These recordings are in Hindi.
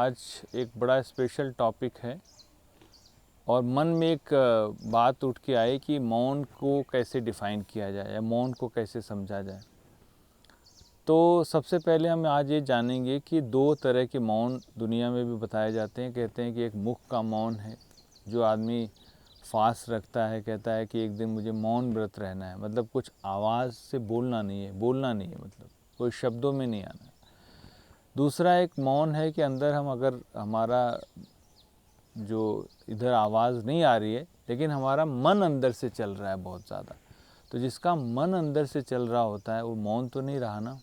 आज एक बड़ा स्पेशल टॉपिक है और मन में एक बात उठ के आई कि मौन को कैसे डिफ़ाइन किया जाए या मौन को कैसे समझा जाए। तो सबसे पहले हम आज ये जानेंगे कि दो तरह के मौन दुनिया में भी बताए जाते हैं। कहते हैं कि एक मुख का मौन है, जो आदमी फास्ट रखता है, कहता है कि एक दिन मुझे मौन व्रत रहना है, मतलब कुछ आवाज़ से बोलना नहीं है, मतलब कोई शब्दों में नहीं आना है। दूसरा एक मौन है कि अंदर हम अगर हमारा जो इधर आवाज़ नहीं आ रही है लेकिन हमारा मन अंदर से चल रहा है बहुत ज़्यादा, तो जिसका मन अंदर से चल रहा होता है वो मौन तो नहीं रहा ना।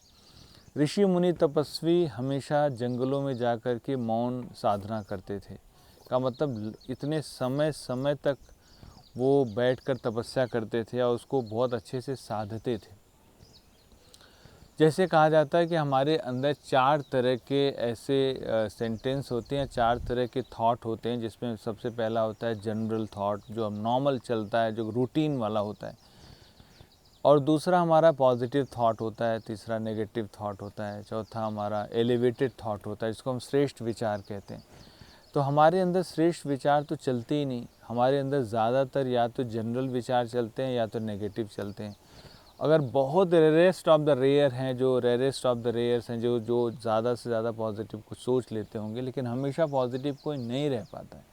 ऋषि मुनि तपस्वी हमेशा जंगलों में जा कर के मौन साधना करते थे, का मतलब इतने समय तक वो बैठकर तपस्या करते थे और उसको बहुत अच्छे से साधते थे। जैसे कहा जाता है कि हमारे अंदर चार तरह के ऐसे सेंटेंस होते हैं, चार तरह के थॉट होते हैं, जिसमें सबसे पहला होता है जनरल थॉट, जो हम नॉर्मल चलता है, जो रूटीन वाला होता है, और दूसरा हमारा पॉजिटिव थॉट होता है, तीसरा नेगेटिव थॉट होता है, चौथा हमारा एलिवेटेड थॉट होता है, जिसको हम श्रेष्ठ विचार कहते हैं। तो हमारे अंदर श्रेष्ठ विचार तो चलते ही नहीं, हमारे अंदर ज़्यादातर या तो जनरल विचार चलते हैं या तो नेगेटिव चलते हैं। अगर बहुत रेयरेस्ट ऑफ द रेयर हैं, जो रेयरेस्ट ऑफ द रेयर्स हैं, जो ज़्यादा से ज़्यादा पॉजिटिव कुछ सोच लेते होंगे, लेकिन हमेशा पॉजिटिव कोई नहीं रह पाता है।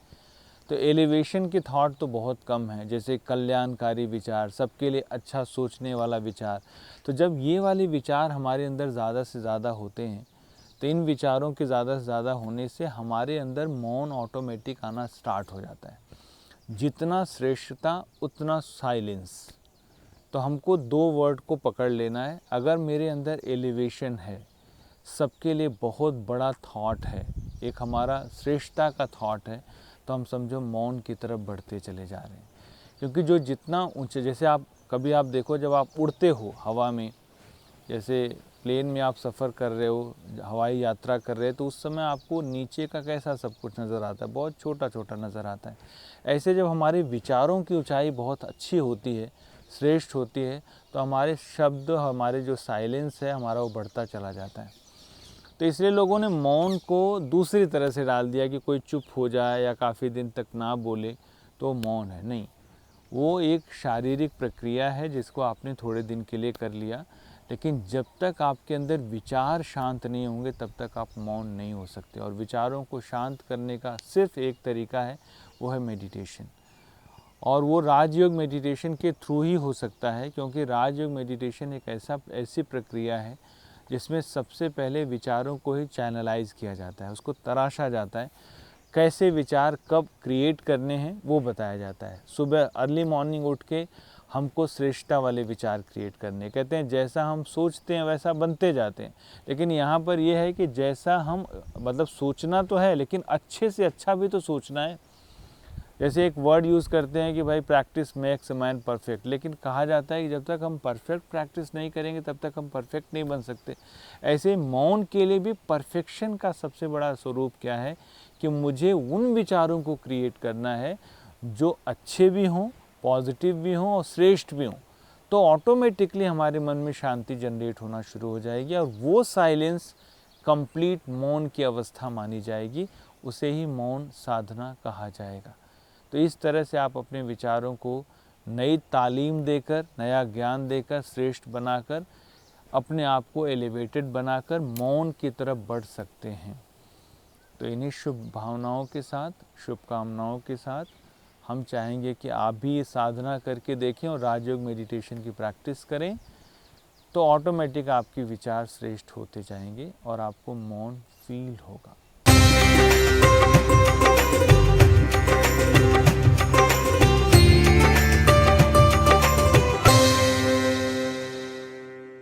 तो एलिवेशन की थॉट तो बहुत कम है, जैसे कल्याणकारी विचार, सबके लिए अच्छा सोचने वाला विचार। तो जब ये वाले विचार हमारे अंदर ज़्यादा से ज़्यादा होते हैं, तो इन विचारों के ज़्यादा से ज़्यादा होने से हमारे अंदर मौन ऑटोमेटिक आना स्टार्ट हो जाता है। जितना श्रेष्ठता उतना साइलेंस। तो हमको दो वर्ड को पकड़ लेना है। अगर मेरे अंदर एलिवेशन है, सबके लिए बहुत बड़ा थॉट है, एक हमारा श्रेष्ठता का थॉट है, तो हम समझो मौन की तरफ बढ़ते चले जा रहे हैं। क्योंकि जो जितना ऊंचे, जैसे कभी आप देखो जब आप उड़ते हो हवा में, जैसे प्लेन में आप सफ़र कर रहे हो, हवाई यात्रा कर रहे हो, तो उस समय आपको नीचे का कैसा सब कुछ नज़र आता है, बहुत छोटा छोटा नज़र आता है। ऐसे जब हमारे विचारों की ऊंचाई बहुत अच्छी होती है, श्रेष्ठ होती है, तो हमारे शब्द, हमारे जो साइलेंस है हमारा, वो बढ़ता चला जाता है। तो इसलिए लोगों ने मौन को दूसरी तरह से डाल दिया कि कोई चुप हो जाए या काफ़ी दिन तक ना बोले तो मौन है। नहीं, वो एक शारीरिक प्रक्रिया है जिसको आपने थोड़े दिन के लिए कर लिया, लेकिन जब तक आपके अंदर विचार शांत नहीं होंगे तब तक आप मौन नहीं हो सकते। और विचारों को शांत करने का सिर्फ एक तरीका है, वो है मेडिटेशन। और वो राजयोग मेडिटेशन के थ्रू ही हो सकता है, क्योंकि राजयोग मेडिटेशन एक ऐसी प्रक्रिया है जिसमें सबसे पहले विचारों को ही चैनलाइज किया जाता है, उसको तराशा जाता है, कैसे विचार कब क्रिएट करने हैं वो बताया जाता है। सुबह अर्ली मॉर्निंग उठ के हमको श्रेष्ठता वाले विचार क्रिएट करने, कहते हैं जैसा हम सोचते हैं वैसा बनते जाते हैं। लेकिन यहाँ पर यह है कि जैसा हम, मतलब सोचना तो है लेकिन अच्छे से अच्छा भी तो सोचना है। जैसे एक वर्ड यूज़ करते हैं कि भाई practice makes a man perfect, लेकिन कहा जाता है कि जब तक हम परफेक्ट प्रैक्टिस नहीं करेंगे तब तक हम परफेक्ट नहीं बन सकते। ऐसे मौन के लिए भी परफेक्शन का सबसे बड़ा स्वरूप क्या है कि मुझे उन विचारों को क्रिएट करना है जो अच्छे भी हों, पॉजिटिव भी हों और श्रेष्ठ भी हों। तो ऑटोमेटिकली हमारे मन में शांति जनरेट होना शुरू हो जाएगी और वो साइलेंस कंप्लीट मौन की अवस्था मानी जाएगी, उसे ही मौन साधना कहा जाएगा। तो इस तरह से आप अपने विचारों को नई तालीम देकर, नया ज्ञान देकर, श्रेष्ठ बनाकर, अपने आप को एलिवेटेड बनाकर मौन की तरफ बढ़ सकते हैं। तो इन्हीं शुभ भावनाओं के साथ, शुभकामनाओं के साथ हम चाहेंगे कि आप भी ये साधना करके देखें और राजयोग मेडिटेशन की प्रैक्टिस करें, तो ऑटोमेटिक आपके विचार श्रेष्ठ होते जाएंगे और आपको मौन फील होगा।